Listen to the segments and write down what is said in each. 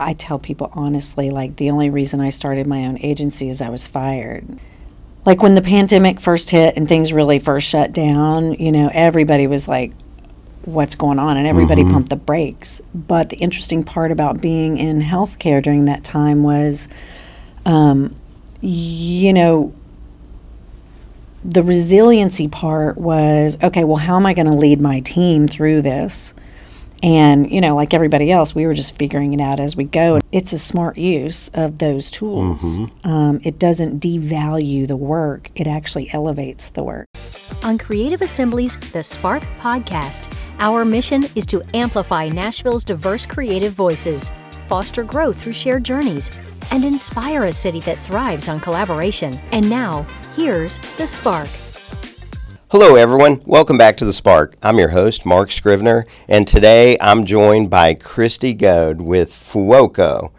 I tell people honestly, like the only reason I started my own agency is I was fired. Like when the pandemic first hit and things really first shut down, everybody was like, what's going on? And everybody pumped the brakes. But the interesting part about being in healthcare during that time was, the resiliency part was, okay, well, how am I going to lead my team through this? And, like everybody else, we were just figuring it out as we go. It's a smart use of those tools. It doesn't devalue the work. It actually elevates the work. On Creative Assembly's The Spark podcast, our mission is to amplify Nashville's diverse creative voices, foster growth through shared journeys, and inspire a city that thrives on collaboration. And now, here's The Spark. Hello, everyone. Welcome back to The Spark. I'm your host, Mark Scrivener, and today I'm joined by Kriste Goad with Fuoco.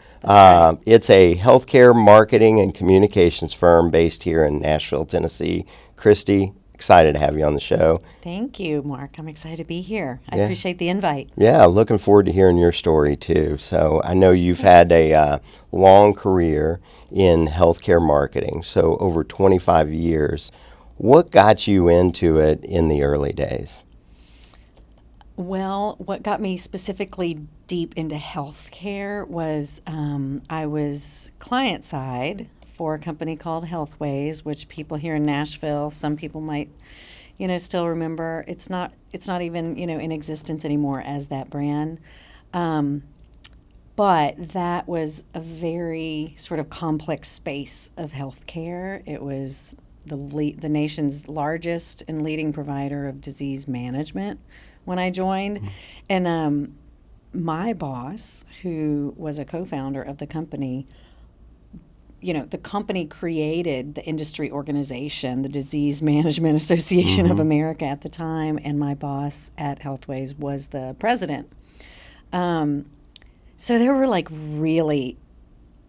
It's a healthcare marketing and communications firm based here in Nashville, Tennessee. Kriste, excited to have you on the show. Thank you, Mark. I'm excited to be here. I appreciate the invite. Yeah, looking forward to hearing your story, too. So I know you've had a long career in healthcare marketing, so over 25 years. What got you into it in the early days? Well, what got me specifically deep into healthcare was I was client side for a company called Healthways, which people here in Nashville, some people might, still remember. It's not even, in existence anymore as that brand. But that was a very sort of complex space of healthcare. It was the nation's largest and leading provider of disease management when I joined. And my boss, who was a co-founder of the company, the company created the industry organization, the Disease Management Association of America at the time, and my boss at Healthways was the president. So they were like really,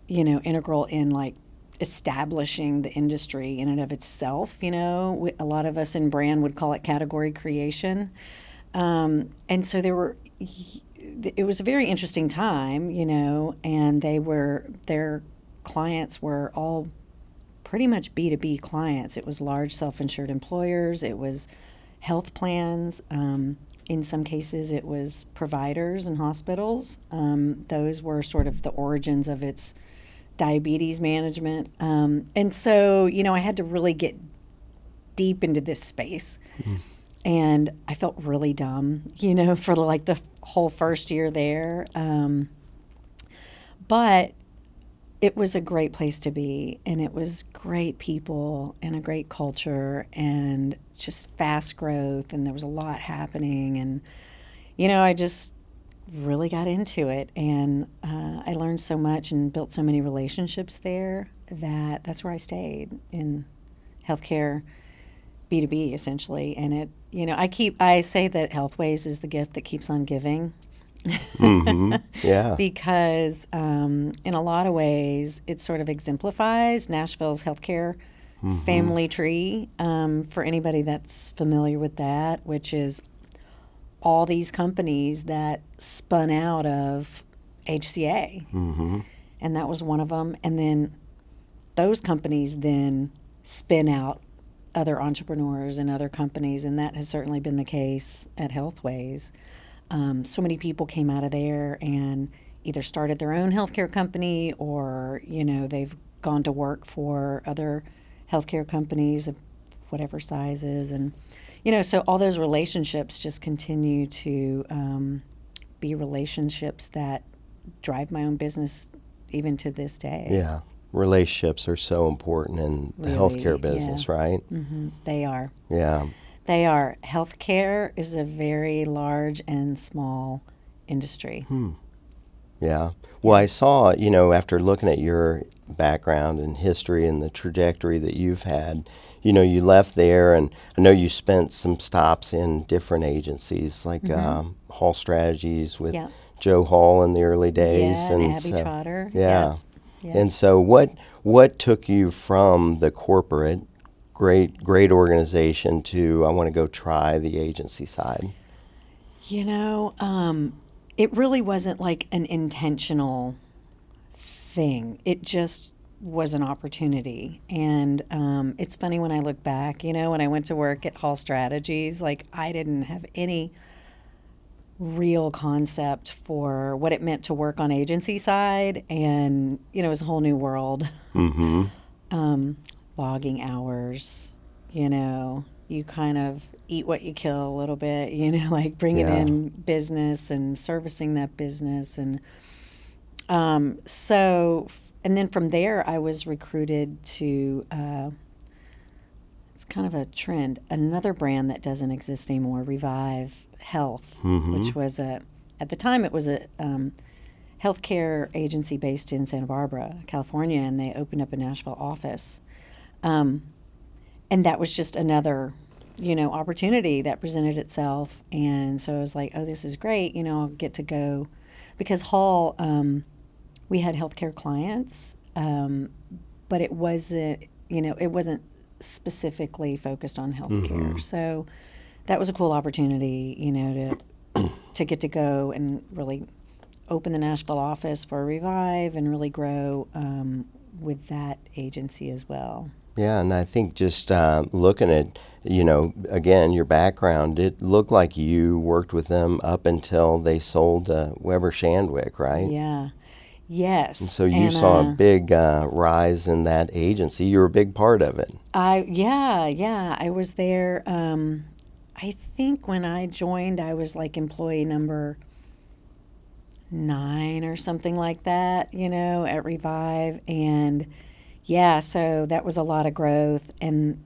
integral in like establishing the industry in and of itself. A lot of us in brand would call it category creation. And so it was a very interesting time, and their clients were all pretty much B2B clients. It was large self-insured employers. It was health plans. In some cases, it was providers and hospitals. Those were sort of the origins of its diabetes management. And so, I had to really get deep into this space. And I felt really dumb, for like the whole first year there. But it was a great place to be, and it was great people and a great culture and just fast growth, and there was a lot happening. And, I just really got into it, and I learned so much and built so many relationships there that's where I stayed in healthcare, B2B essentially. And it, I say that Healthways is the gift that keeps on giving. Yeah. Because in a lot of ways it sort of exemplifies Nashville's healthcare family tree, for anybody that's familiar with that, which is all these companies that spun out of HCA. And that was one of them. And then those companies then spin out other entrepreneurs and other companies, and that has certainly been the case at Healthways. So many people came out of there and either started their own healthcare company or, they've gone to work for other healthcare companies of whatever sizes. And, so all those relationships just continue to be relationships that drive my own business even to this day. Yeah. Relationships are so important in the healthcare business, right? They are. Yeah. They are. Healthcare is a very large and small industry. Yeah. Well, I saw, after looking at your background and history and the trajectory that you've had, you left there, and I know you spent some stops in different agencies like Hall Strategies with Joe Hall in the early days. Yeah, and Abby Trotter. Yeah. And so what took you from the corporate great organization to I want to go try the agency side? It really wasn't like an intentional thing. It just was an opportunity. And it's funny when I look back, when I went to work at Hall Strategies, like I didn't have any real concept for what it meant to work on agency side. And, it was a whole new world. Logging hours, you kind of eat what you kill a little bit, like bringing in business and servicing that business. And and then from there, I was recruited to, it's kind of a trend, another brand that doesn't exist anymore, Revive Health, which was at the time, it was a healthcare agency based in Santa Barbara, California, and they opened up a Nashville office. And that was just another, opportunity that presented itself. And so I was like, oh, this is great. I'll get to go, because Hall, we had healthcare clients, but it wasn't specifically focused on healthcare. So that was a cool opportunity, to get to go and really open the Nashville office for Revive and really grow with that agency as well. Yeah, and I think just looking at, again, your background, it looked like you worked with them up until they sold Weber Shandwick, right? Yeah. Yes. And so you saw a big rise in that agency. You were a big part of it. I was there. I think when I joined, I was like employee number 9 or something like that, at Revive. And yeah, so that was a lot of growth. And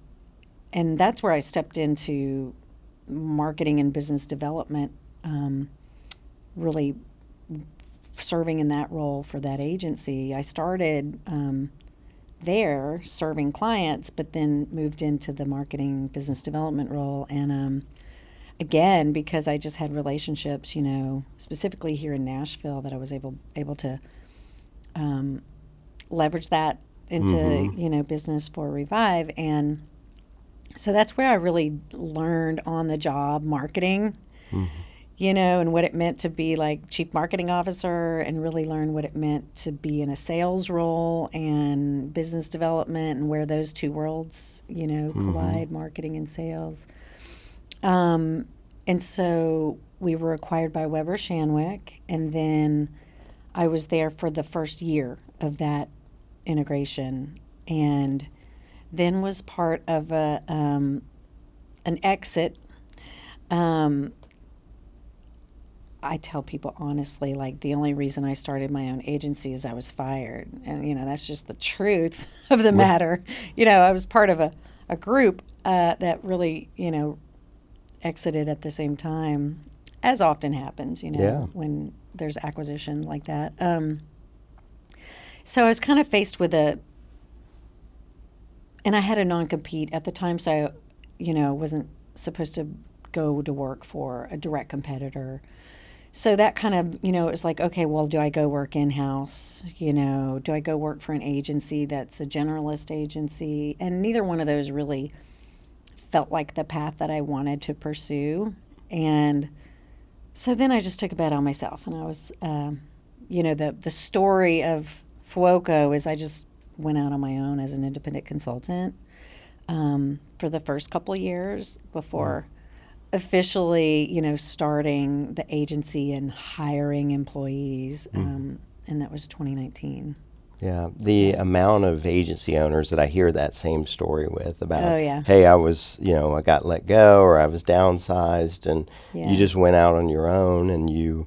that's where I stepped into marketing and business development, really serving in that role for that agency. I started there serving clients, but then moved into the marketing business development role. And again, because I just had relationships, specifically here in Nashville, that I was able to leverage that into, business for Revive. And so that's where I really learned on the job marketing. And what it meant to be like chief marketing officer, and really learn what it meant to be in a sales role and business development, and where those two worlds, collide, marketing and sales. And so we were acquired by Weber Shandwick, and then I was there for the first year of that integration, and then was part of an exit. I tell people honestly, like the only reason I started my own agency is I was fired. And, that's just the truth of the matter. I was part of a group that really, exited at the same time, as often happens, when there's acquisition like that. So I was kind of faced with and I had a non-compete at the time, so I, wasn't supposed to go to work for a direct competitor. So that kind of, it was like, okay, well, do I go work in-house? Do I go work for an agency that's a generalist agency? And neither one of those really felt like the path that I wanted to pursue. And so then I just took a bet on myself. And I was, the story of Fuoco is I just went out on my own as an independent consultant for the first couple of years before officially, starting the agency and hiring employees, and that was 2019. Yeah, the amount of agency owners that I hear that same story with about, yeah. Hey, I was, I got let go, or I was downsized, and you just went out on your own, and you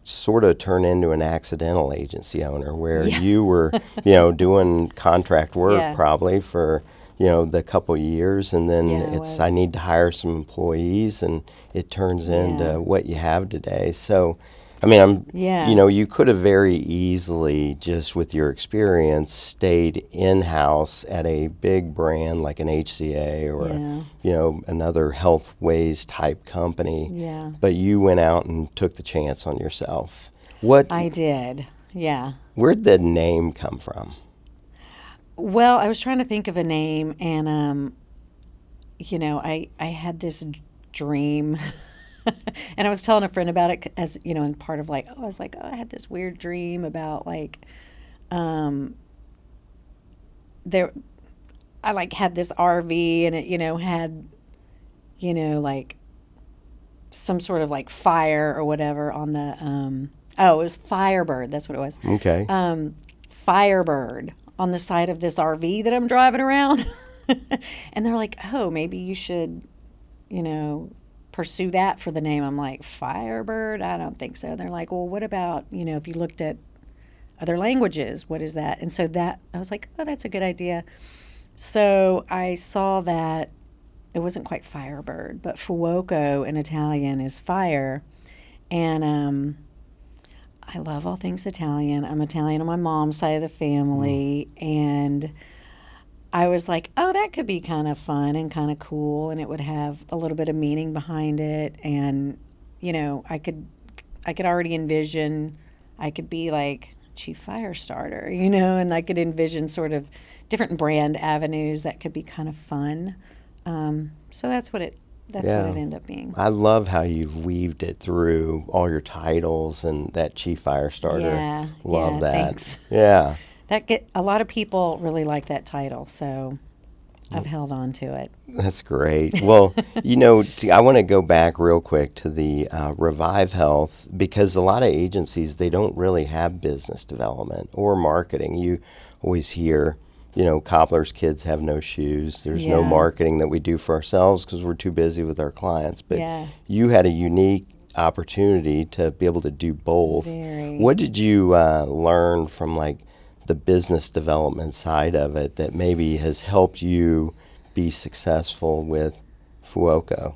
sort of turn into an accidental agency owner where you were, doing contract work probably for, the couple years, and then I need to hire some employees, and it turns into what you have today. So, I mean, you could have very easily, just with your experience, stayed in-house at a big brand like an HCA or, another Healthways type company. Yeah. But you went out and took the chance on yourself. I did, yeah. Where'd the name come from? Well, I was trying to think of a name, and, I had this dream, and I was telling a friend about it as, and part of I was like, I had this weird dream about, there, I like had this RV and it, had, like some sort of like fire or whatever on the, it was Firebird. That's what it was. Okay. Firebird on the side of this RV that I'm driving around. And they're like, oh, maybe you should, pursue that for the name. I'm like, Firebird? I don't think so. They're like, well, what about, if you looked at other languages, what is that? And so that, I was like, oh, that's a good idea. So I saw that it wasn't quite Firebird, but Fuoco in Italian is fire. And I love all things Italian. I'm Italian on my mom's side of the family. And I was like, oh, that could be kind of fun and kind of cool. And it would have a little bit of meaning behind it. And, I could already envision, I could be like Chief Firestarter, and I could envision sort of different brand avenues that could be kind of fun. So that's what it ended up being. I love how you've weaved it through all your titles and that Chief Firestarter. Yeah, love that. Thanks. Yeah. A lot of people really like that title, so I've held on to it. That's great. Well, I want to go back real quick to the Revive Health, because a lot of agencies, they don't really have business development or marketing. You always hear, cobbler's kids have no shoes. There's no marketing that we do for ourselves because we're too busy with our clients. But you had a unique opportunity to be able to do both. Very. What did you learn from the business development side of it that maybe has helped you be successful with Fuoco?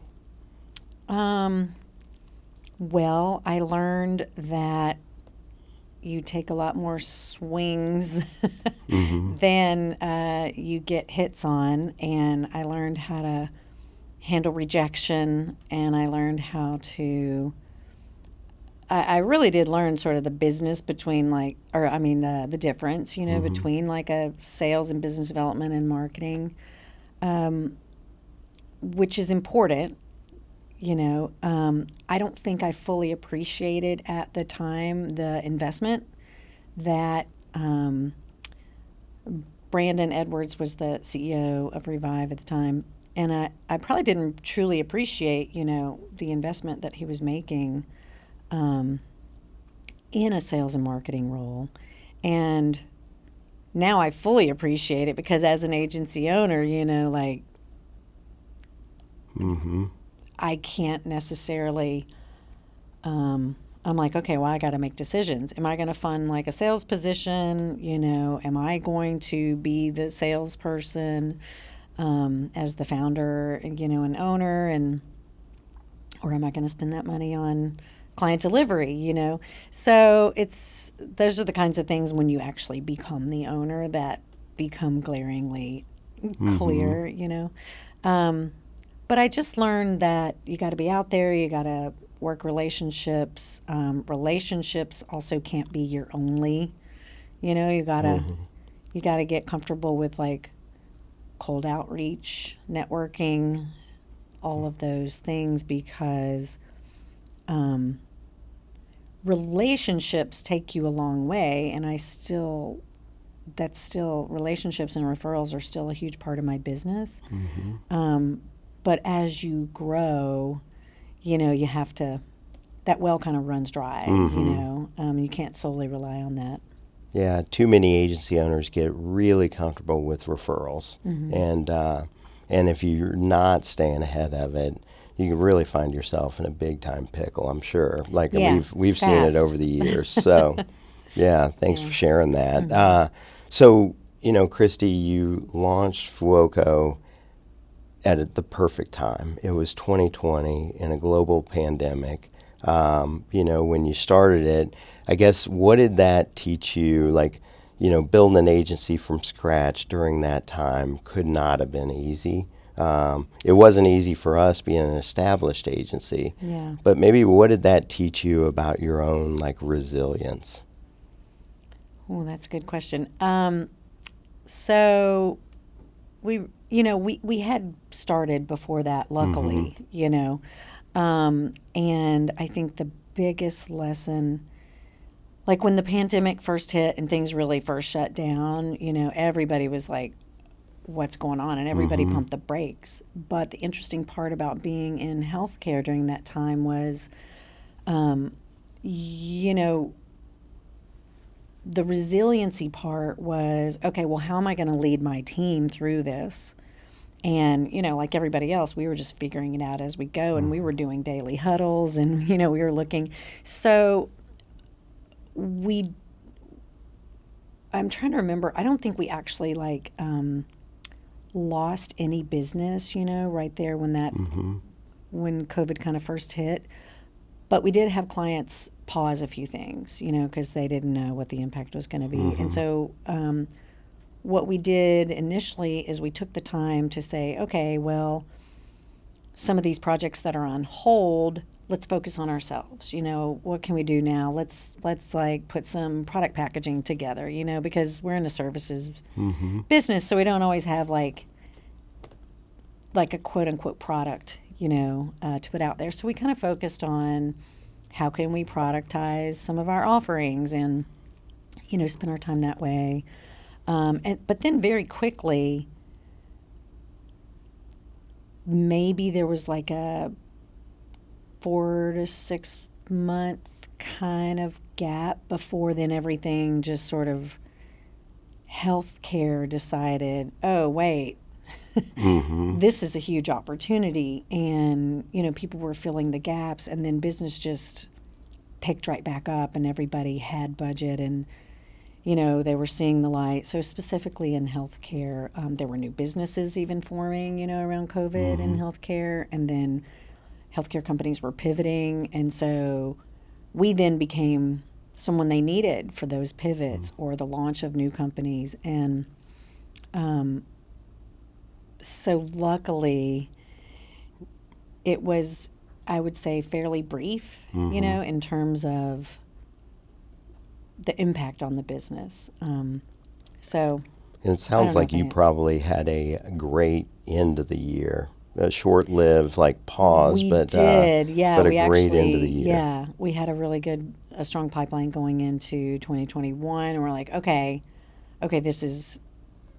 Well, I learned that you take a lot more swings than you get hits on, and I learned how to handle rejection, and I learned how to I really did learn sort of the business between the difference, between like a sales and business development and marketing, which is important. I don't think I fully appreciated at the time the investment that Brandon Edwards was the CEO of Revive at the time. And I probably didn't truly appreciate, the investment that he was making in a sales and marketing role. And now I fully appreciate it because as an agency owner, I can't necessarily, I'm like, okay, well, I got to make decisions. Am I going to fund like a sales position? Am I going to be the salesperson as the founder, and owner, or am I going to spend that money on client delivery, So those are the kinds of things when you actually become the owner that become glaringly clear, But I just learned that you got to be out there, you got to work relationships. Relationships also can't be your only, you got to get comfortable with like cold outreach, networking, all of those things, because relationships take you a long way, and relationships and referrals are still a huge part of my business. But as you grow, you have to, that well kind of runs dry, you can't solely rely on that. Yeah, too many agency owners get really comfortable with referrals, and if you're not staying ahead of it, you can really find yourself in a big time pickle, I'm sure. We've seen it over the years. So, thanks for sharing that. So, Kriste, you launched Fuoco at the perfect time. It was 2020 in a global pandemic. When you started it, I guess, what did that teach you? Building an agency from scratch during that time could not have been easy. It wasn't easy for us being an established agency. Yeah. But maybe what did that teach you about your own resilience? Oh, that's a good question. So we had started before that, luckily, and I think the biggest lesson, like when the pandemic first hit and things really first shut down, everybody was like, what's going on? And everybody pumped the brakes. But the interesting part about being in healthcare during that time was, the resiliency part was, okay, well, how am I going to lead my team through this? And, like everybody else, we were just figuring it out as we go. And we were doing daily huddles and, we were looking. So I'm trying to remember, I don't think we actually lost any business, right there when when COVID kind of first hit. But we did have clients pause a few things, because they didn't know what the impact was going to be. And so what we did initially is we took the time to say, okay, well, some of these projects that are on hold, let's focus on ourselves. What can we do now? Let's put some product packaging together, because we're in a services business, so we don't always have like a quote unquote product, to put out there. So we kind of focused on how can we productize some of our offerings and, spend our time that way. But then very quickly, maybe there was like a 4 to 6 month kind of gap before then everything just sort of healthcare decided, oh, wait, this is a huge opportunity. And, people were filling the gaps, and then business just picked right back up and everybody had budget and, they were seeing the light. So specifically in healthcare, there were new businesses even forming, around COVID in healthcare. And then healthcare companies were pivoting. And so we then became someone they needed for those pivots or the launch of new companies. And so luckily it was, I would say, fairly brief, in terms of the impact on the business. And it sounds like you probably had a great end of the year. A short-lived pause, we but did, yeah. but a we great actually, end of the year. Yeah, we had a strong pipeline going into 2021, and we're like, okay, this is,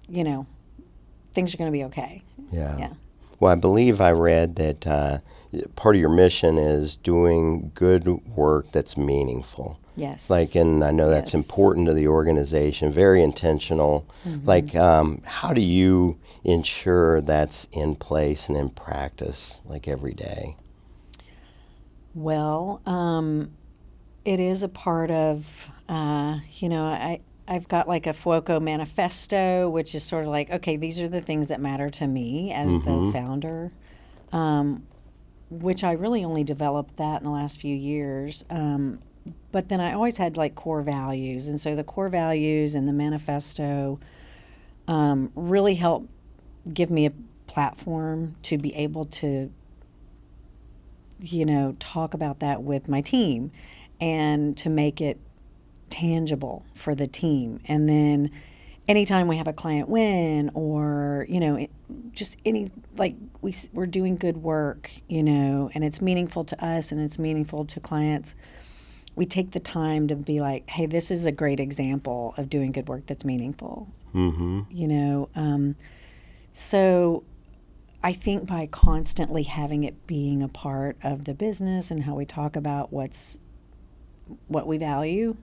things are going to be okay. Yeah. Well, I believe I read that part of your mission is doing good work that's meaningful. Yes. And I know that's important to the organization, very intentional. How do you ensure that's in place and in practice, every day? Well, it is a part of, I've got a Fuoco manifesto, which is sort of okay, these are the things that matter to me as the founder, which I really only developed that in the last few years. But then I always had core values. And so the core values and the manifesto really helped give me a platform to be able to, talk about that with my team and to make it tangible for the team. And then anytime we have a client win or, just any, we're doing good work, and it's meaningful to us and it's meaningful to clients, we take the time to be like, hey, this is a great example of doing good work that's meaningful. So I think by constantly having it being a part of the business and how we talk about what we value,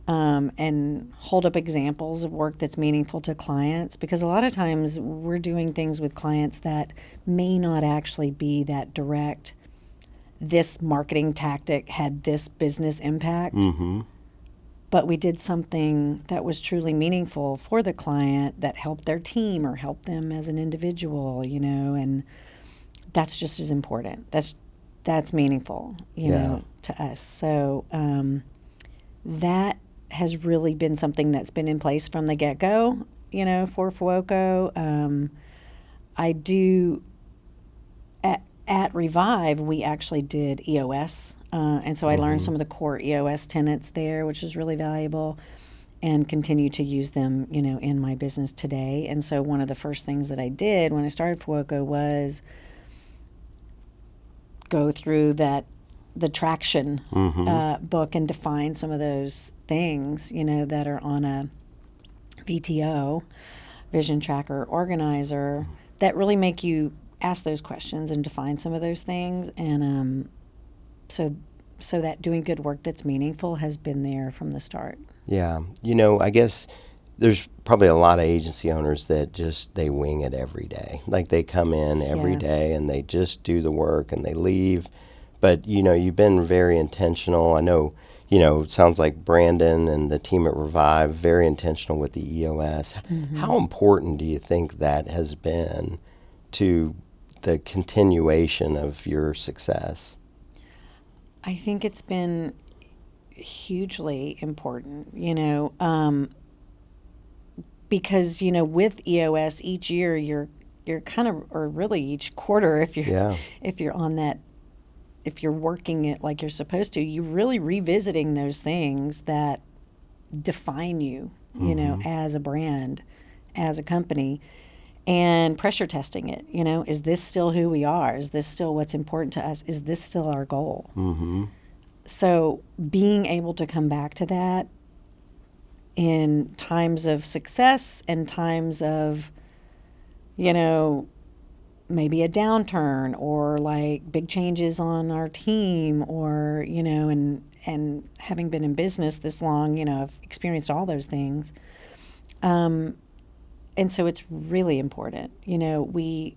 and hold up examples of work that's meaningful to clients, because a lot of times we're doing things with clients that may not actually be that direct. This marketing tactic had this business impact, but we did something that was truly meaningful for the client that helped their team or helped them as an individual, and that's just as important. That's meaningful, to us. So that has really been something that's been in place from the get-go, for Fuoco. I do... At Revive, we actually did EOS, and so I learned some of the core EOS tenets there, which is really valuable, and continue to use them, in my business today. And so one of the first things that I did when I started Fuoco was go through that the traction book and define some of those things, that are on a VTO, vision tracker organizer, that really make you ask those questions and define some of those things. And so that doing good work that's meaningful has been there from the start. Yeah. I guess there's probably a lot of agency owners that they wing it every day. Like they come in every day and they just do the work and they leave. But, you've been very intentional. I know, it sounds like Brandon and the team at Revive, very intentional with the EOS. How important do you think that has been to the continuation of your success? I think it's been hugely important, because, with EOS each year, you're kind of, or really each quarter, if you're on that, if you're working it like you're supposed to, you're really revisiting those things that define you, as a brand, as a company, and pressure testing it. Is this still who we are? Is this still what's important to us? Is this still our goal? So being able to come back to that in times of success and times of, maybe a downturn or like big changes on our team, or, and having been in business this long, I've experienced all those things. And so it's really important, the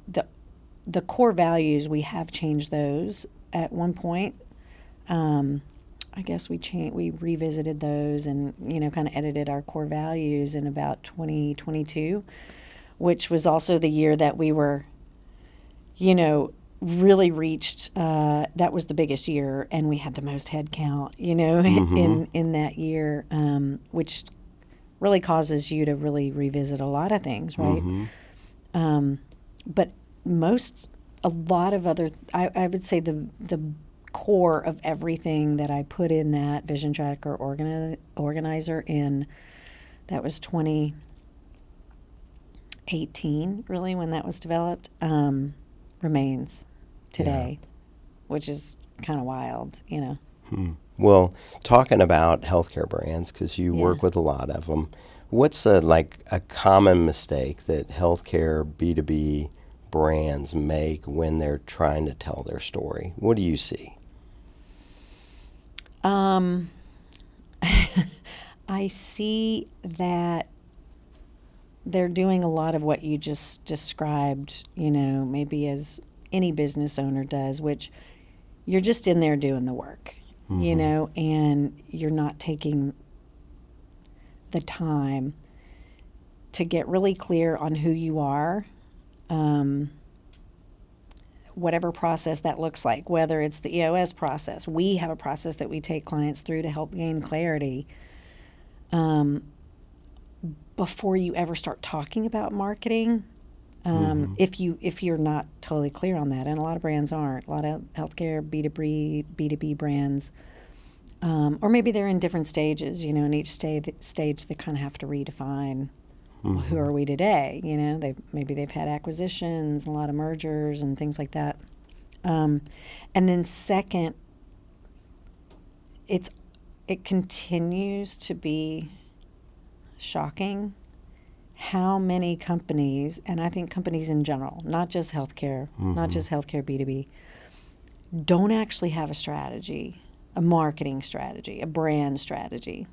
core values, we have changed those at one point. I guess we revisited those and, kind of edited our core values in about 2022, which was also the year that we were, really reached, that was the biggest year, and we had the most head count, in that year, which really causes you to really revisit a lot of things, right? But a lot of other, I would say the core of everything that I put in that vision tracker organizer in, that was 2018, really, when that was developed, remains today, which is kind of wild, Well, talking about healthcare brands, because you work with a lot of them, what's a common mistake that healthcare B2B brands make when they're trying to tell their story? What do you see? I see that they're doing a lot of what you just described, maybe as any business owner does, which you're just in there doing the work, and you're not taking the time to get really clear on who you are, whatever process that looks like, whether it's the EOS process. We have a process that we take clients through to help gain clarity before you ever start talking about marketing. If you're not totally clear on that, and a lot of brands aren't, a lot of healthcare B2B brands, or maybe they're in different stages, in each stage they kind of have to redefine who are we today. Maybe they've had acquisitions, a lot of mergers and things like that. And then second, it continues to be shocking how many companies, and I think companies in general, not just healthcare, not just healthcare B2B, don't actually have a strategy, a marketing strategy, a brand strategy.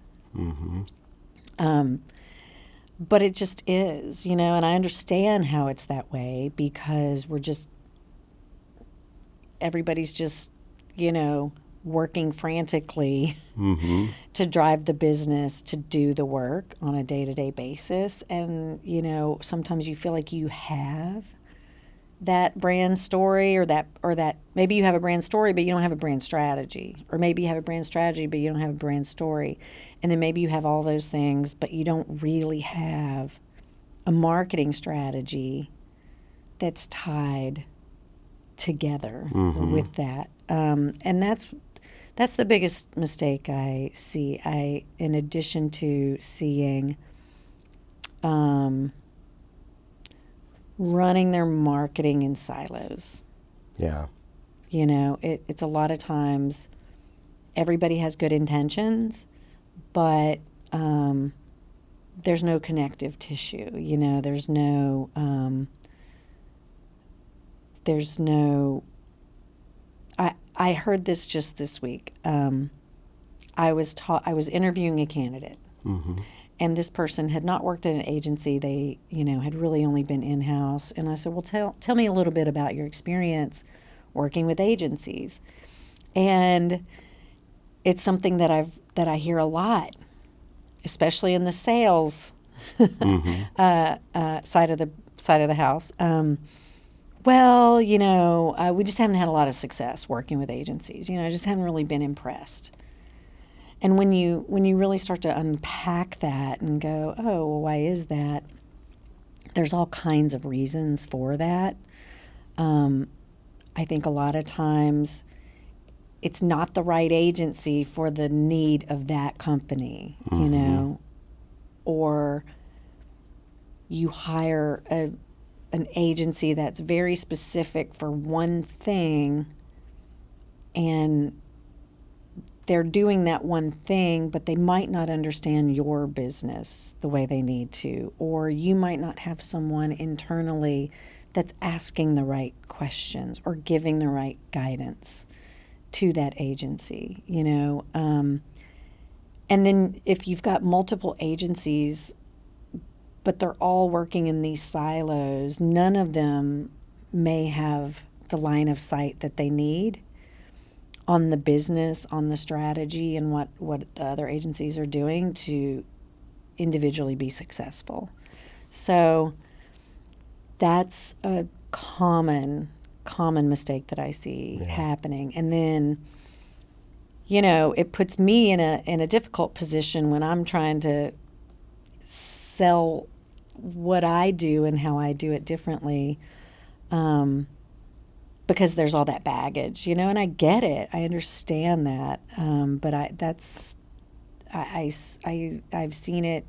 But it just is, and I understand how it's that way, because everybody's just, working frantically to drive the business, to do the work on a day-to-day basis. And, sometimes you feel like you have that brand story, or that maybe you have a brand story, but you don't have a brand strategy, or maybe you have a brand strategy, but you don't have a brand story. And then maybe you have all those things, but you don't really have a marketing strategy that's tied together with that. And that's the biggest mistake I see. In addition to seeing running their marketing in silos. Yeah. You know, it's a lot of times everybody has good intentions, but there's no connective tissue. You know, there's no I heard this just this week. I was interviewing a candidate, and this person had not worked at an agency. They, had really only been in-house. And I said, well, tell me a little bit about your experience working with agencies. And it's something that I hear a lot, especially in the sales side of the house. Well, we just haven't had a lot of success working with agencies. I just haven't really been impressed. And when you really start to unpack that and go, oh, well, why is that? There's all kinds of reasons for that. I think a lot of times it's not the right agency for the need of that company, or you hire an agency that's very specific for one thing, and they're doing that one thing, but they might not understand your business the way they need to, or you might not have someone internally that's asking the right questions or giving the right guidance to that agency, and then if you've got multiple agencies, but they're all working in these silos, none of them may have the line of sight that they need on the business, on the strategy, and what the other agencies are doing to individually be successful. So that's a common mistake that I see happening. And then, it puts me in a difficult position when I'm trying to sell what I do and how I do it differently, because there's all that baggage, and I get it. I understand that, but I've seen it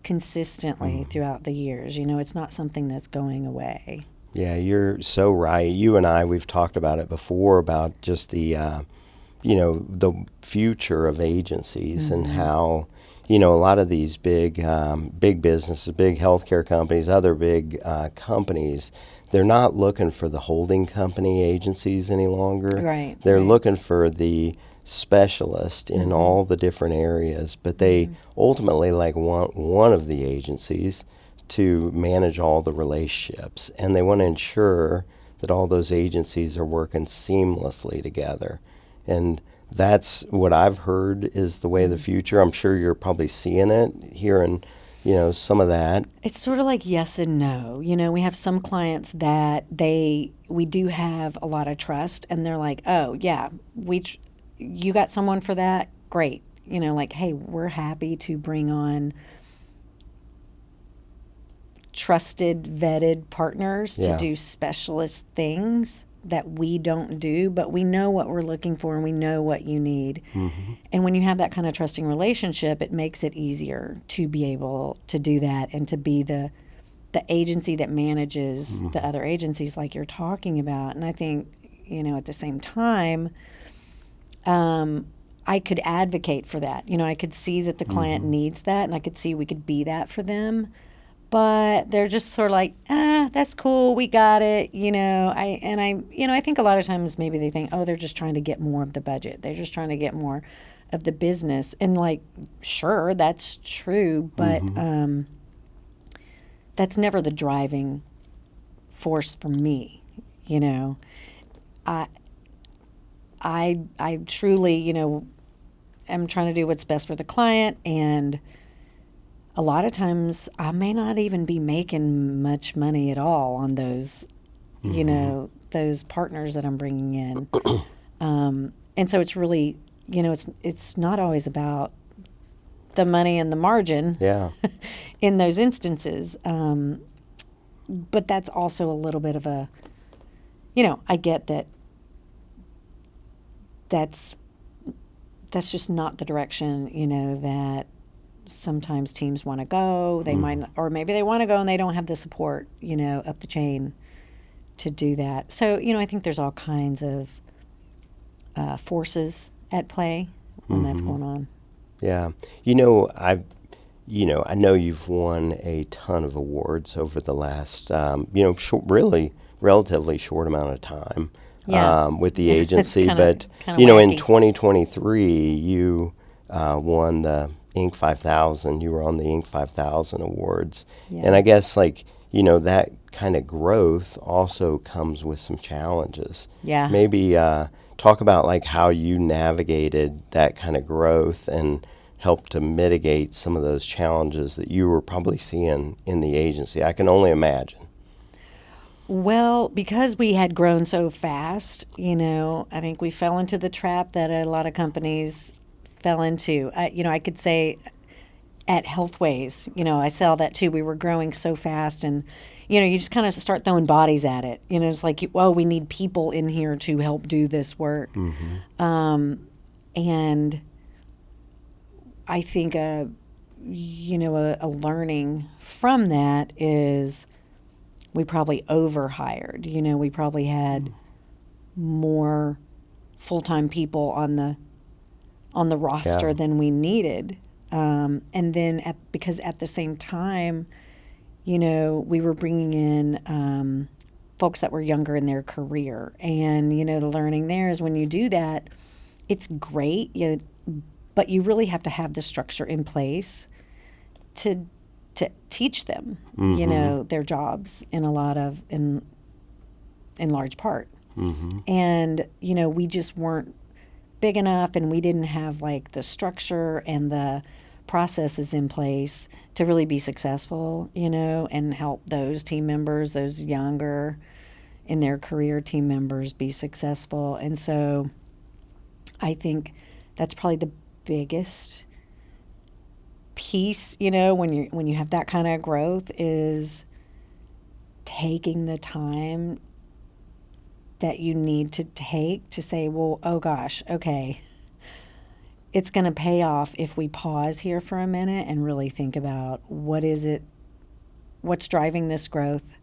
consistently throughout the years. It's not something that's going away. Yeah, you're so right. You and I, we've talked about it before, about just the, the future of agencies and how, a lot of these big businesses, big healthcare companies, other big companies, they're not looking for the holding company agencies any longer. Right. They're looking for the specialist in all the different areas, but they ultimately want one of the agencies to manage all the relationships, and they want to ensure that all those agencies are working seamlessly together. And that's what I've heard is the way of the future. I'm sure you're probably seeing it, hearing, some of that. It's sort of like yes and no. We have some clients that we do have a lot of trust, and they're like, oh yeah, you got someone for that? Great. Hey, we're happy to bring on trusted, vetted partners to do specialist things that we don't do, but we know what we're looking for and we know what you need. And when you have that kind of trusting relationship, it makes it easier to be able to do that and to be the agency that manages the other agencies like you're talking about. And I think, at the same time, I could advocate for that. I could see that the client needs that, and I could see we could be that for them. But they're just sort of like, that's cool, we got it, I think a lot of times maybe they think, oh, they're just trying to get more of the budget. They're just trying to get more of the business. And sure, that's true, but that's never the driving force for me, I truly, am trying to do what's best for the client, and a lot of times I may not even be making much money at all on those, those partners that I'm bringing in. And so it's really, it's not always about the money and the margin in those instances. But that's also a little bit of a, I get that that's just not the direction, that sometimes teams want to go. They might not, or maybe they want to go and they don't have the support, up the chain do that. So, I think there's all kinds of forces at play when that's going on. Yeah. I know you've won a ton of awards over the last, really relatively short amount of time with the agency. But, in 2023, you won the Inc. 5000. You were on the Inc. 5000 awards. Yeah. And I guess, that kind of growth also comes with some challenges. Yeah. Maybe talk about, how you navigated that kind of growth and help to mitigate some of those challenges that you were probably seeing in the agency. I can only imagine. Well, because we had grown so fast, I think we fell into the trap that a lot of companies fell into. I could say at Healthways, I saw that too. We were growing so fast, and, you just kind of start throwing bodies at it. It's like, we need people in here to help do this work. And I think a learning from that is we probably overhired. We probably had more full-time people on the roster than we needed. And then because at the same time, we were bringing in folks that were younger in their career, and the learning there is when you do that, it's great. But you really have to have the structure in place to teach them, their jobs in large part. And, we just weren't big enough, and we didn't have the structure and the processes in place to really be successful, and help those team members, those younger in their career team members, be successful. And so I think that's probably the biggest piece, when you have that kind of growth, is taking the time that you need to take to say, well, oh gosh, okay, it's going to pay off if we pause here for a minute and really think about what's driving this growth.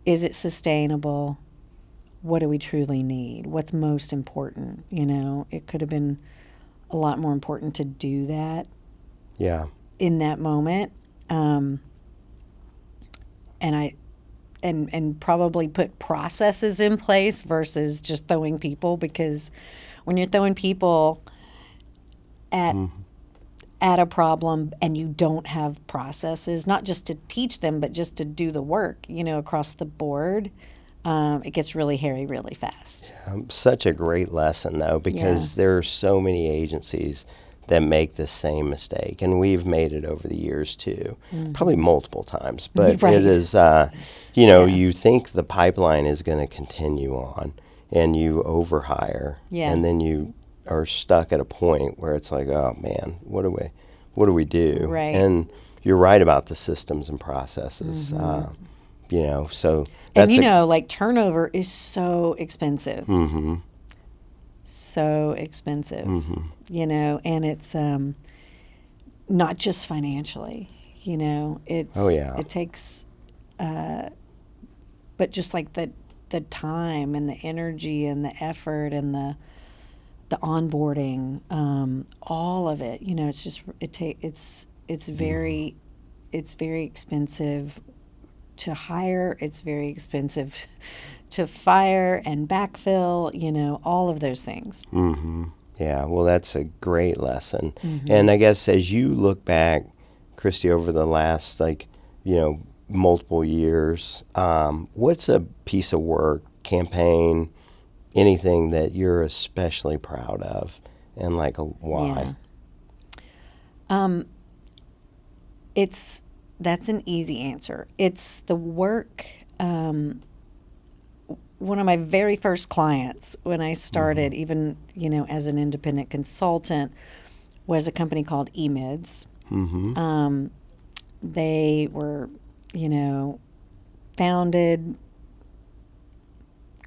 Is it sustainable? What do we truly need? What's most important? It could have been a lot more important to do that in that moment, and probably put processes in place versus just throwing people, because when you're throwing people at a problem and you don't have processes, not just to teach them but just to do the work, across the board, it gets really hairy really fast. Such a great lesson, though, because there are so many agencies that make the same mistake, and we've made it over the years too, probably multiple times. But it is, you think the pipeline is going to continue on, and you overhire, and then you are stuck at a point where it's like, oh man, what do we do? Right. And you're right about the systems and processes. So that's turnover is so expensive. So expensive, and it's not just financially, it's, it takes, but just the time and the energy and the effort and the onboarding, all of it, it's just, it's very expensive to hire. It's very expensive to fire and backfill, all of those things. Yeah, well, that's a great lesson. And I guess as you look back, Kriste, over the last, multiple years, what's a piece of work, campaign, anything that you're especially proud of, and why? That's an easy answer. It's the work. One of my very first clients when I started, even, as an independent consultant, was a company called eMids. They were, founded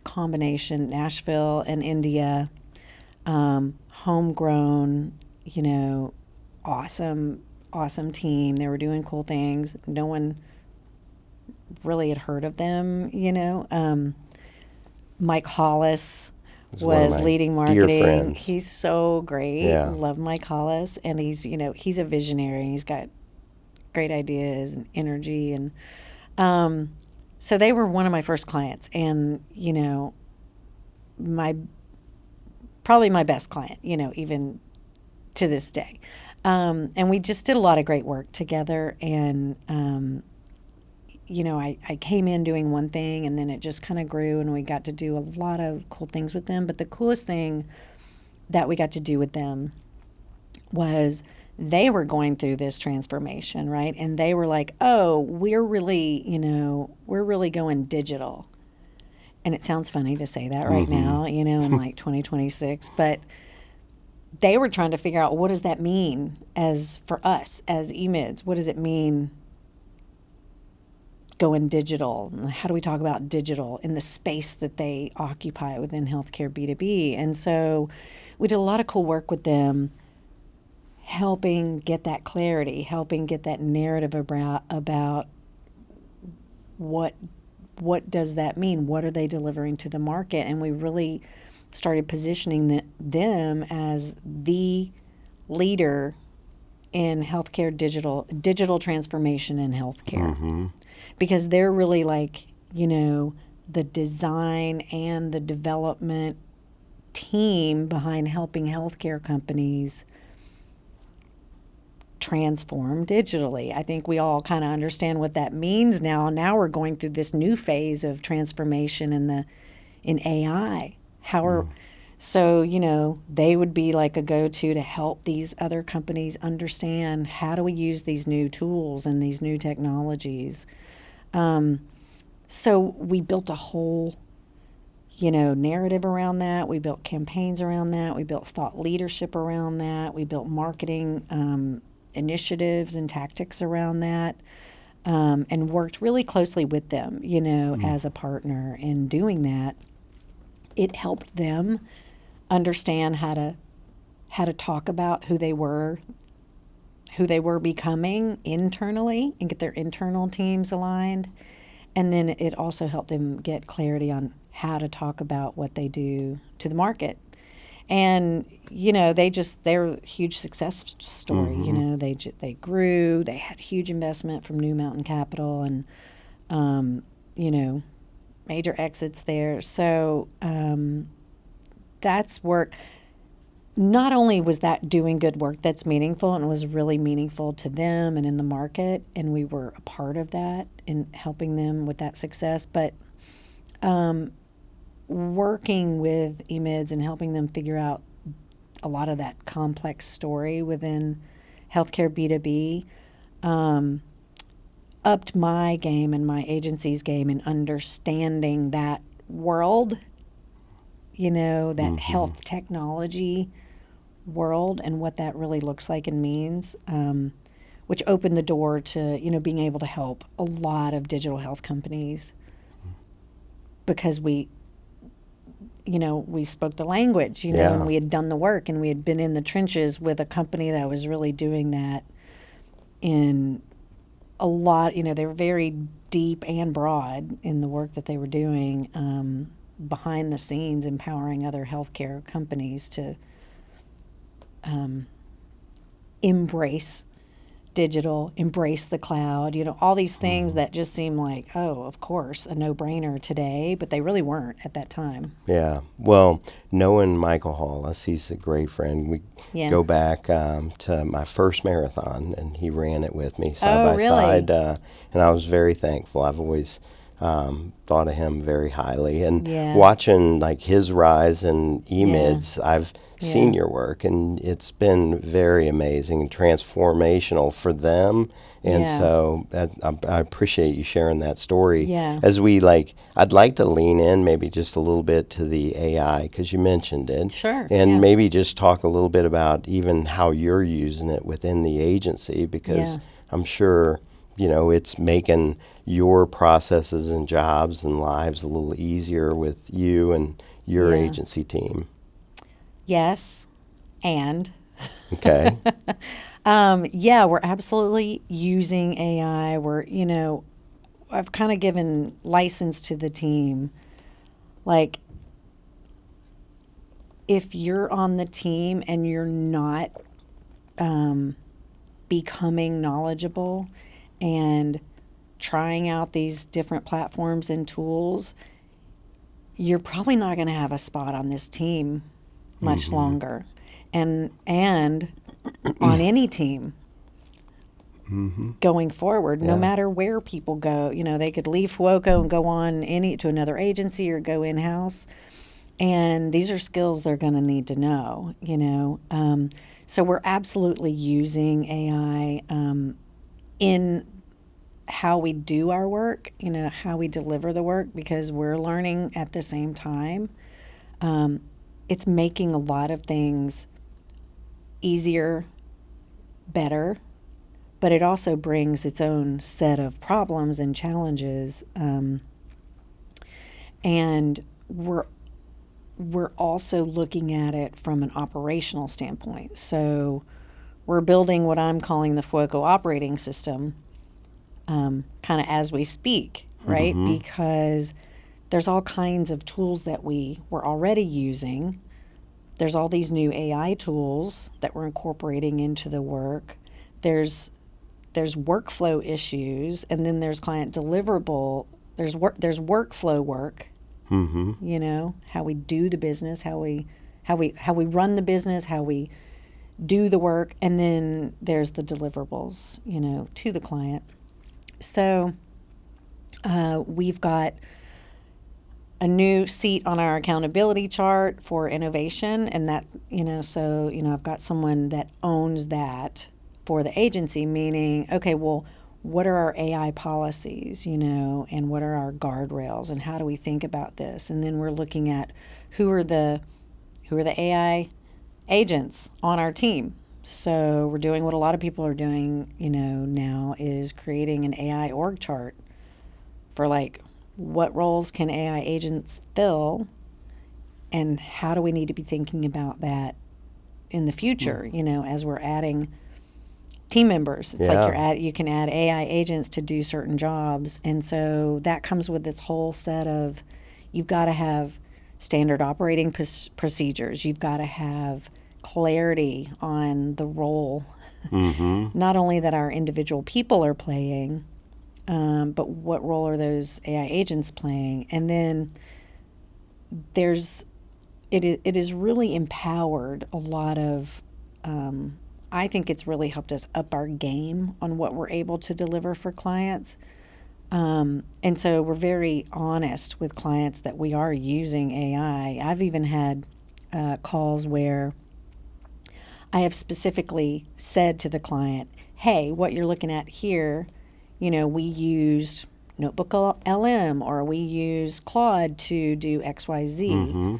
combination Nashville and India, homegrown, awesome team. They were doing cool things. No one really had heard of them, Mike Hollis one of was my leading dear marketing. friends. He's so great. Yeah. Love Mike Hollis, and he's a visionary. He's got great ideas and energy, and so they were one of my first clients, and probably my best client, even to this day. And we just did a lot of great work together, and I came in doing one thing, and then it just kind of grew, and we got to do a lot of cool things with them. But the coolest thing that we got to do with them was they were going through this transformation, right? And they were like, oh, we're really going digital. And it sounds funny to say that right now, in like 2026, but they were trying to figure out, what does that mean for us as EMIDs? What does it mean going digital? How do we talk about digital in the space that they occupy within healthcare B2B? And so we did a lot of cool work with them, helping get that clarity, helping get that narrative about what does that mean? What are they delivering to the market? And we really started positioning them as the leader in healthcare digital transformation in healthcare, because they're really like the design and the development team behind helping healthcare companies transform digitally. I think we all kind of understand what that means now. Now we're going through this new phase of transformation in AI. So they would be like a go-to to help these other companies understand, how do we use these new tools and these new technologies. So we built a whole narrative around that. We built campaigns around that. We built thought leadership around that. We built marketing initiatives and tactics around that, and worked really closely with them, as a partner in doing that. It helped them understand how to talk about who they were becoming internally and get their internal teams aligned. And then it also helped them get clarity on how to talk about what they do to the market. And they're a huge success story. They grew. They had huge investment from New Mountain Capital, and major exits there. So that's work. Not only was that doing good work that's meaningful, and it was really meaningful to them and in the market, and we were a part of that in helping them with that success, but working with EMIDs and helping them figure out a lot of that complex story within healthcare B2B upped my game and my agency's game in understanding that world, that health technology world and what that really looks like and means, which opened the door to, being able to help a lot of digital health companies, because we spoke the language, and we had done the work, and we had been in the trenches with a company that was really doing that in a lot. They were very deep and broad in the work that they were doing behind the scenes, empowering other healthcare companies to embrace digital, embrace the cloud, all these things that just seem like, oh, of course, a no-brainer today, but they really weren't at that time. Yeah. Well, knowing Michael Hollis, he's a great friend. We go back to my first marathon, and he ran it with me side by side, and I was very thankful. I've always thought of him very highly, and watching like his rise in EMIDs, I've seen your work, and it's been very amazing and transformational for them. And so I appreciate you sharing that story. As I'd like to lean in maybe just a little bit to the AI, because you mentioned it. Sure. And maybe just talk a little bit about even how you're using it within the agency, because I'm sure it's making your processes and jobs and lives a little easier with you and your agency team. Yes, and. Okay. We're absolutely using AI. I've kind of given license to the team. Like, if you're on the team and you're not becoming knowledgeable and trying out these different platforms and tools, you're probably not going to have a spot on this team much longer. And on any team going forward, no matter where people go, they could leave Fuoco and go on to another agency or go in-house. And these are skills they're going to need to know, So we're absolutely using AI in how we do our work, how we deliver the work, because we're learning at the same time. It's making a lot of things easier, better, but it also brings its own set of problems and challenges. And we're also looking at it from an operational standpoint. So we're building what I'm calling the Fuoco operating system, kind of as we speak, right? Because there's all kinds of tools that we were already using. There's all these new AI tools that we're incorporating into the work. There's workflow issues, and then there's client deliverable. There's workflow work. How we do the business, how we run the business, how we do the work, and then there's the deliverables, to the client. So we've got a new seat on our accountability chart for innovation, and that, I've got someone that owns that for the agency, meaning, okay, well, what are our AI policies, and what are our guardrails, and how do we think about this? And then we're looking at who are the AI agents on our team. So we're doing what a lot of people are doing, now, is creating an AI org chart for what roles can AI agents fill, and how do we need to be thinking about that in the future, as we're adding team members. It's like you can add AI agents to do certain jobs. And so that comes with this whole set of, you've got to have standard operating procedures. You've got to have clarity on the role, not only that our individual people are playing, but what role are those AI agents playing? And then it is really empowered a lot of, I think it's really helped us up our game on what we're able to deliver for clients. And so we're very honest with clients that we are using AI. I've even had calls where I have specifically said to the client, hey, what you're looking at here, we used Notebook LM, or we use Claude to do XYZ,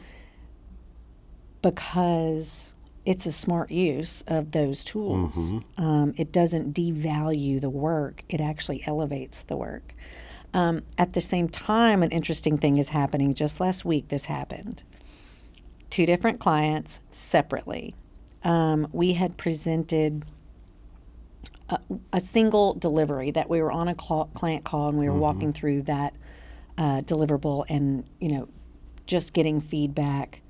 because it's a smart use of those tools. It doesn't devalue the work. It actually elevates the work. At the same time, an interesting thing is happening. Just last week, this happened. 2 different clients separately. We had presented a single delivery that we were on a client call, and we were walking through that deliverable, and, just getting feedback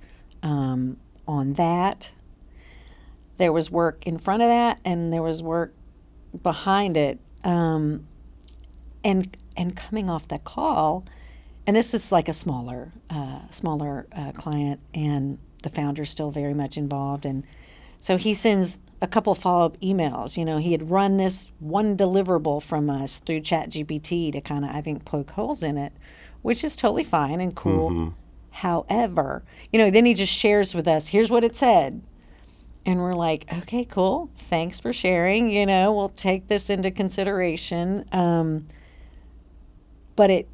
on that. There was work in front of that, and there was work behind it. And coming off that call, and this is like a smaller client, and the founder's still very much involved. And so he sends a couple follow-up emails. He had run this one deliverable from us through ChatGPT to kind of, I think, poke holes in it, which is totally fine and cool. However, then he just shares with us, here's what it said. And we're like, okay, cool. Thanks for sharing. We'll take this into consideration. But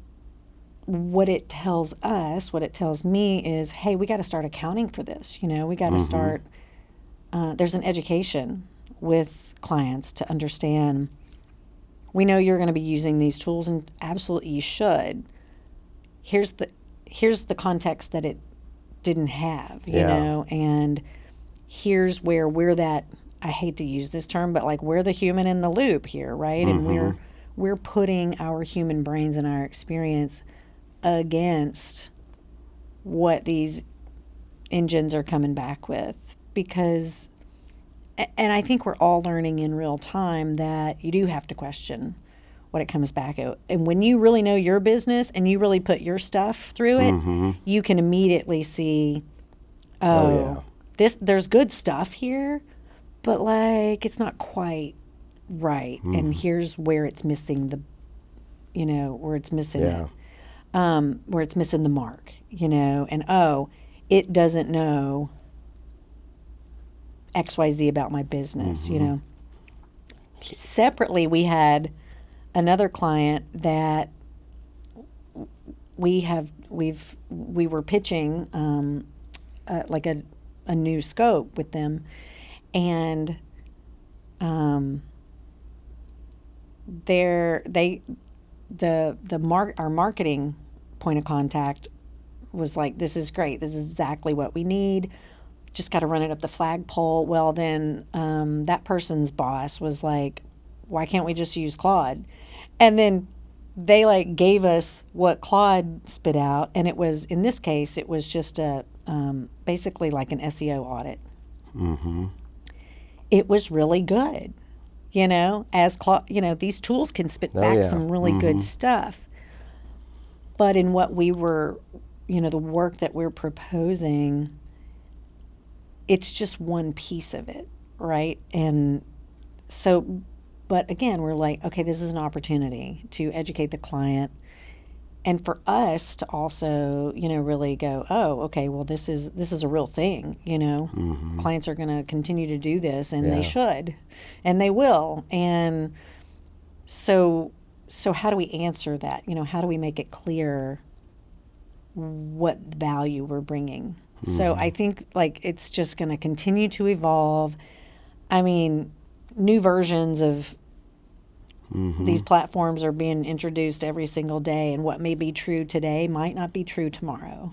what it tells us, what it tells me is, hey, we got to start accounting for this. We got to start. There's an education with clients to understand. We know you're going to be using these tools, and absolutely you should. Here's the context that it didn't have, you know, and here's where we're that, I hate to use this term, but we're the human in the loop here, right? And we're putting our human brains and our experience against what these engines are coming back with, because, and I think we're all learning in real time that you do have to question what it comes back at. And when you really know your business and you really put your stuff through it, you can immediately see, there's good stuff here, but like it's not quite right. And here's where it's missing where it's missing it. Where it's missing the mark, and it doesn't know XYZ about my business, Separately, we had another client that we were pitching like a new scope with them, and our marketing point of contact was like, this is great, this is exactly what we need, just got to run it up the flagpole. Well, then that person's boss was like, why can't we just use Claude? And then they like gave us what Claude spit out, and it was, in this case, it was just a basically like an SEO audit. It was really good, as Claude, these tools can spit back some really good stuff. But in what we were, the work that we're proposing, it's just one piece of it, right? And so, but again, we're like, okay, this is an opportunity to educate the client, and for us to also, really go, oh, okay, well, this is a real thing, Clients are going to continue to do this, and they should, and they will. And so how do we answer that? How do we make it clear what value we're bringing? So I think like it's just going to continue to evolve. I mean, new versions of these platforms are being introduced every single day, and what may be true today might not be true tomorrow.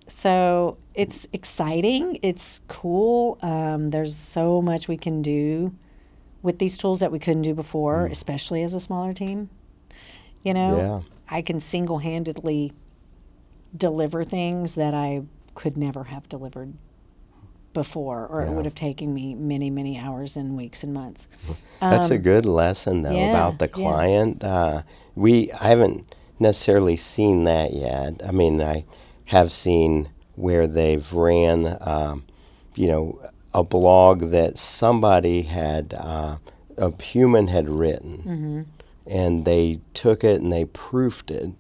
So it's exciting. It's cool. There's so much we can do with these tools that we couldn't do before, especially as a smaller team. I can single-handedly deliver things that I could never have delivered before, or it would have taken me many, many hours and weeks and months. That's a good lesson, though, about the client. I haven't necessarily seen that yet. I mean, I have seen where they've ran, a blog that somebody had, a human had written, and they took it and they proofed it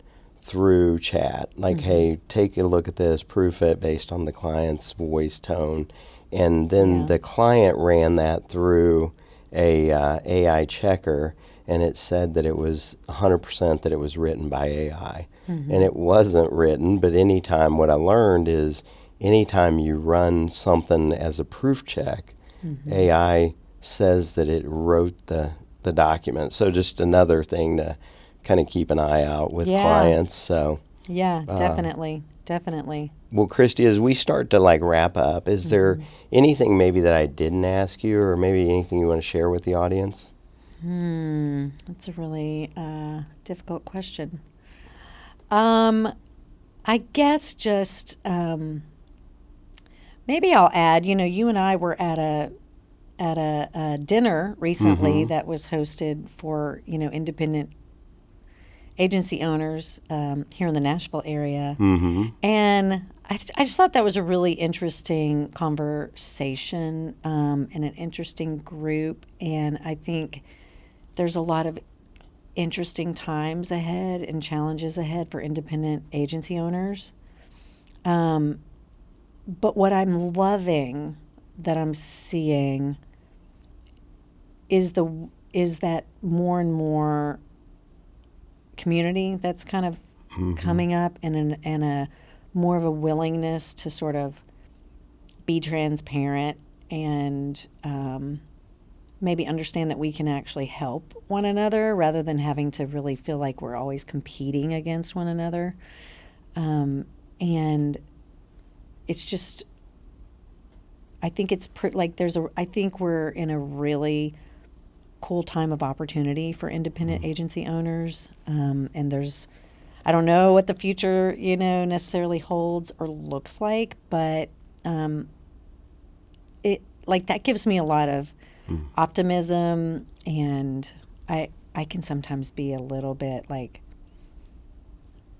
through chat. Like, hey, take a look at this, proof it based on the client's voice tone. And then the client ran that through a AI checker, and it said that it was 100% that it was written by AI. And it wasn't written, but what I learned is anytime you run something as a proof check, AI says that it wrote the document. So just another thing to kind of keep an eye out with clients. So definitely. Well, Kriste, as we start to wrap up, is there anything maybe that I didn't ask you, or maybe anything you want to share with the audience? That's a really difficult question. I guess just maybe I'll add, you and I were at a dinner recently that was hosted for, independent agency owners here in the Nashville area. And I just thought that was a really interesting conversation and an interesting group. And I think there's a lot of interesting times ahead and challenges ahead for independent agency owners. But what I'm loving that I'm seeing is that more and more community that's kind of coming up, and a more of a willingness to sort of be transparent and maybe understand that we can actually help one another rather than having to really feel like we're always competing against one another. And it's just, I think it's I think we're in a really cool time of opportunity for independent agency owners. And I don't know what the future, necessarily holds or looks like, but it like that gives me a lot of optimism, and I can sometimes be a little bit like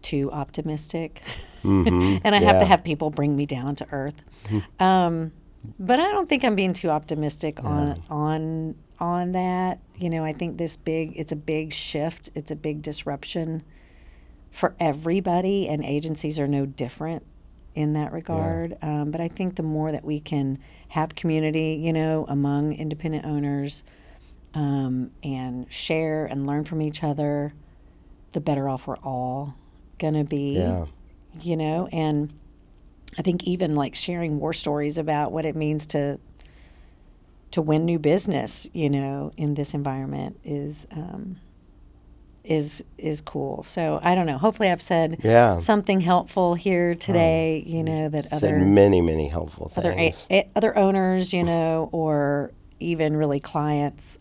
too optimistic, and I have to have people bring me down to earth. But I don't think I'm being too optimistic on that. I think it's a big shift. It's a big disruption for everybody, and agencies are no different in that regard. But I think the more that we can have community, among independent owners, and share and learn from each other, the better off we're all gonna be. And I think even like sharing war stories about what it means to win new business, in this environment is cool. So I don't know. Hopefully, I've said something helpful here today. That said many helpful things. Other owners, or even really clients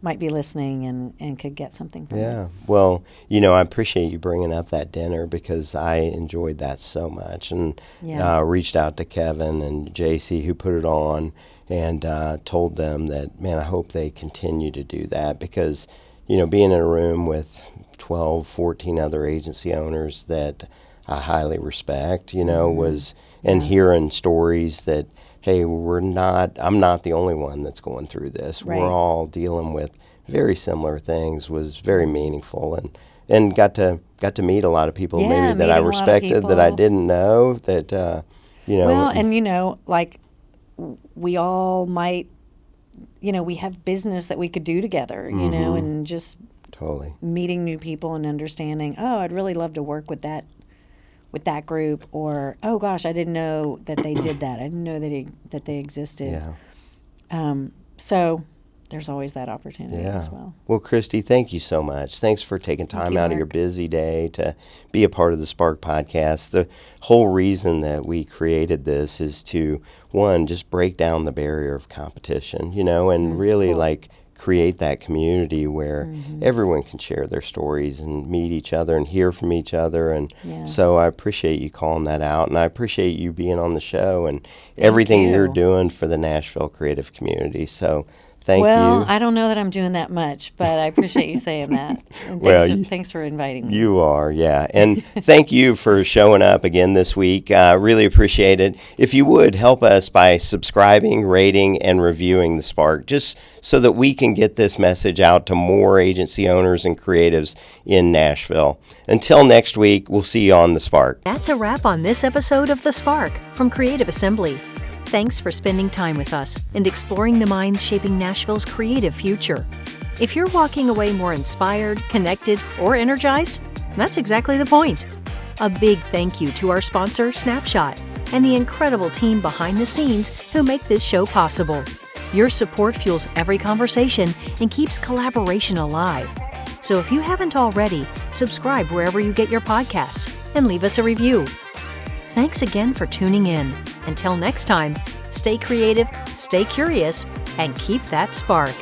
might be listening and could get something from it. Well, I appreciate you bringing up that dinner, because I enjoyed that so much, and reached out to Kevin and JC, who put it on, and told them that, man, I hope they continue to do that, because being in a room with 12, 14 other agency owners that I highly respect, was, and hearing stories that, hey, I'm not the only one that's going through this. Right. We're all dealing with very similar things, was very meaningful, and got to meet a lot of people maybe that I respected, that I didn't know, that, Well, and like we all might, we have business that we could do together, and just totally meeting new people and understanding, oh, I'd really love to work with that group, or, oh gosh, I didn't know that they did that. I didn't know that they existed. So there's always that opportunity as well. Well, Kriste, thank you so much. Thanks for taking time out of your busy day to be a part of the Spark podcast. The whole reason that we created this is to, one, just break down the barrier of competition, and really like create that community where everyone can share their stories and meet each other and hear from each other. And so I appreciate you calling that out, and I appreciate you being on the show and everything you're doing for the Nashville creative community. So thank you. Well, I don't know that I'm doing that much, but I appreciate you saying that. And thanks for inviting me. You are, And thank you for showing up again this week. Really appreciate it. If you would, help us by subscribing, rating, and reviewing The Spark, just so that we can get this message out to more agency owners and creatives in Nashville. Until next week, we'll see you on The Spark. That's a wrap on this episode of The Spark from Creative Assembly. Thanks for spending time with us and exploring the minds shaping Nashville's creative future. If you're walking away more inspired, connected, or energized, that's exactly the point. A big thank you to our sponsor, Snapshot, and the incredible team behind the scenes who make this show possible. Your support fuels every conversation and keeps collaboration alive. So if you haven't already, subscribe wherever you get your podcasts and leave us a review. Thanks again for tuning in. Until next time, stay creative, stay curious, and keep that spark.